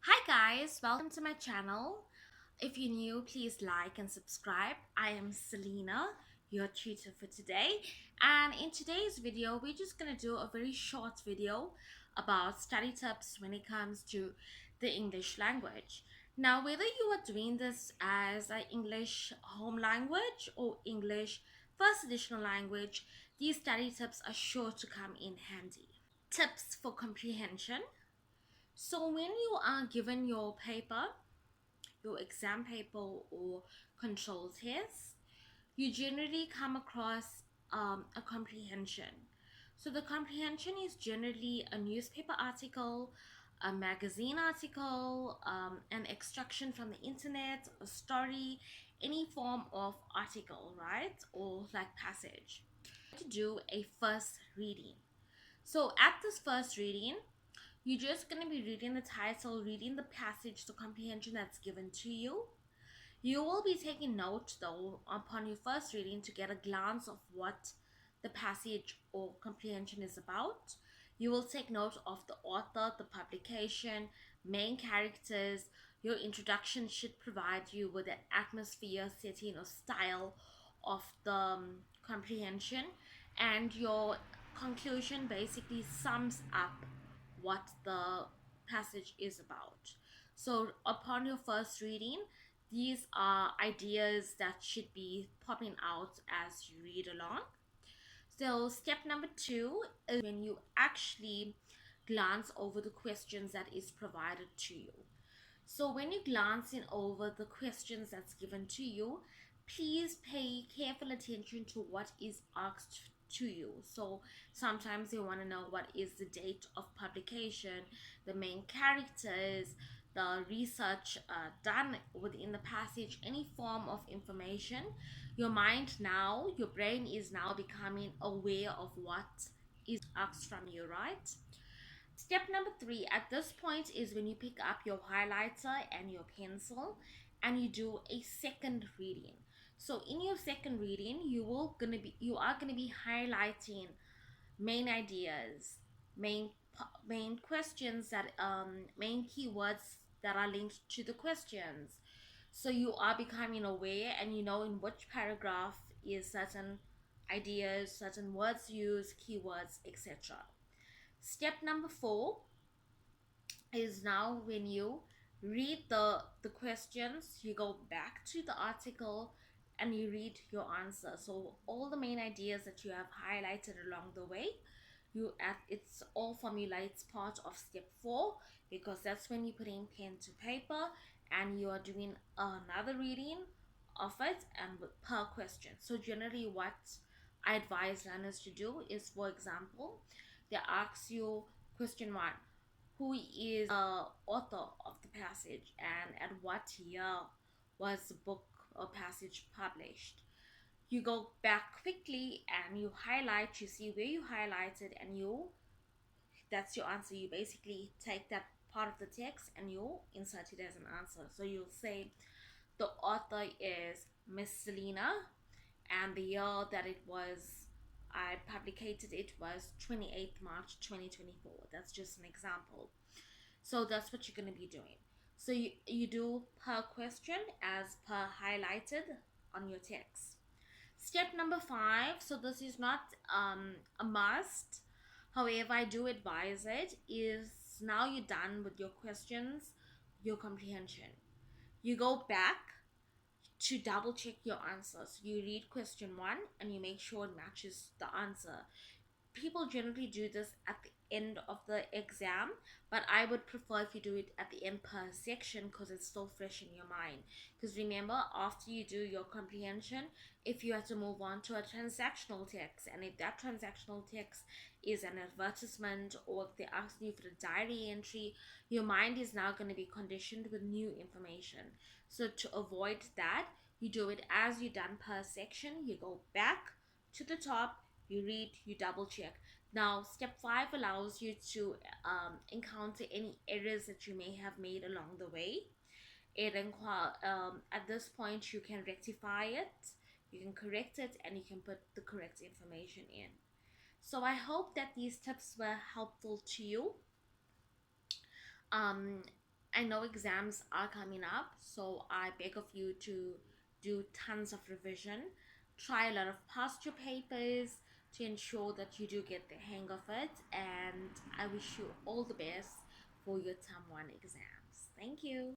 Hi guys, welcome to my channel. If you're new, please like and subscribe. I am Selena, your tutor for today. And in today's video, we're just going to do a very short video about study tips when it comes to the English language. Now, whether you are doing this as an English home language or English first additional language, these study tips are sure to come in handy. Tips for comprehension. So when you are given your paper, your exam paper or control test, you generally come across a comprehension. So the comprehension is generally a newspaper article, a magazine article, an extraction from the internet, a story, any form of article, right? Or like passage. To do a first reading. So at this first reading, you're just going to be reading the title, reading the passage, the comprehension that's given to you. You will be taking note, though, upon your first reading to get a glance of what the passage or comprehension is about. You will take note of the author, the publication, main characters. Your introduction should provide you with an atmosphere, setting, or style of the comprehension, and your conclusion basically sums up what the passage is about. So, upon your first reading, these are ideas that should be popping out as you read along. So, step number two is when you actually glance over the questions that is provided to you. So, when you're glancing over the questions that's given to you, please pay careful attention to what is asked to you. So, sometimes they want to know what is the date of publication, the main characters, the research done within the passage, any form of information. Your mind now, your brain is now becoming aware of what is asked from you, right? Step number three at this point is when you pick up your highlighter and your pencil and you do a second reading. So in your second reading, you are gonna be highlighting main ideas, main questions that main keywords that are linked to the questions. So you are becoming aware and you know in which paragraph is certain ideas, certain words used, keywords, etc. Step number four is now when you read the questions, you go back to the article and you read your answer. So all the main ideas that you have highlighted along the way, you at it's all formulates part of step four, because that's when you put in pen to paper and you are doing another reading of it and per question. So generally what I advise learners to do is, for example, they ask you question one, who is the author of the passage and at what year was the book or passage published. You go back quickly and you highlight, you see where you highlighted, and you that's your answer. You basically take that part of the text and you insert it as an answer. So you'll say the author is Miss Selena and the year that it was I publicated it was 28th March 2024. That's just an example. So that's what you're going to be doing. So you do per question as per highlighted on your text. Step number five, so this is not a must. However, I do advise it, is now you're done with your questions, your comprehension. You go back to double check your answers. You read question one and you make sure it matches the answer. People generally do this at the end of the exam, but I would prefer if you do it at the end per section because it's still fresh in your mind. Because remember, after you do your comprehension, if you have to move on to a transactional text, and if that transactional text is an advertisement or if they're asking you for a diary entry, your mind is now going to be conditioned with new information. So to avoid that, you do it as you're done per section. You go back to the top, you read, you double check. Now, step five allows you to encounter any errors that you may have made along the way. At this point, you can rectify it, you can correct it, and you can put the correct information in. So, I hope that these tips were helpful to you. Um, I know exams are coming up, so I beg of you to do tons of revision, try a lot of past your papers to ensure that you do get the hang of it, and I wish you all the best for your term 1 exams. Thank you.